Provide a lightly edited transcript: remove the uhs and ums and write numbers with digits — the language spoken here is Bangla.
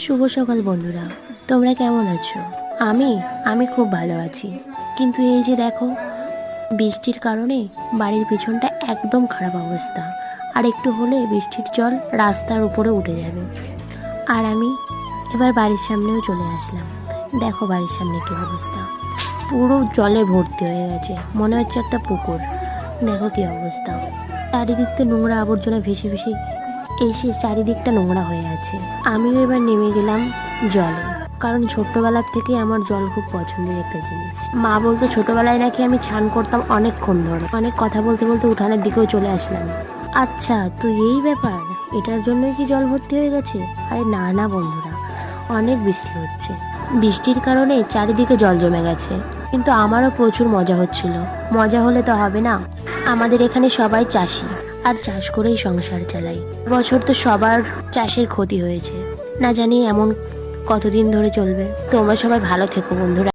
শুভ সকাল বন্ধুরা, তোমরা কেমন আছো? আমি আমি খুব ভালো আছি। কিন্তু এই যে দেখো, বৃষ্টির কারণে বাড়ির পিছনটা একদম খারাপ অবস্থা। আর একটু হলে বৃষ্টির জল রাস্তার উপরে উঠে যাবে। আর আমি এবার বাড়ির সামনেও চলে আসলাম। দেখো বাড়ির সামনে কী অবস্থা, পুরো জলে ভর্তি হয়ে গেছে, মনে হচ্ছে একটা পুকুর। দেখো কী অবস্থা, চারিদিকটা নোংরা আবর্জনা ভেসে ভেসে এসে চারিদিকটা নোংরা হয়ে আছে। আমিও এবার নেমে গেলাম জলে, কারণ ছোট্টবেলার থেকে আমার জল খুব পছন্দের একটা জিনিস। মা বলতো ছোটবেলায় নাকি আমি স্নান করতাম অনেকক্ষণ ধরে। অনেক কথা বলতে বলতে উঠানের দিকেও চলে আসলাম। আচ্ছা, তো এই ব্যাপার, এটার জন্যই কি জল ভর্তি হয়ে গেছে? আরে না না বন্ধুরা, অনেক বৃষ্টি হচ্ছে, বৃষ্টির কারণে চারিদিকে জল জমে গেছে। কিন্তু আমারও প্রচুর মজা হচ্ছিল। মজা হলে তো হবে না, আমাদের এখানে সবাই চাষি, আর চাষ করেই সংসার চালাই। বছর তো সবার চাষের ক্ষতি হয়েছে, না জানি এমন কতদিন ধরে চলবে। তোমরা সবাই ভালো থেকো বন্ধুরা।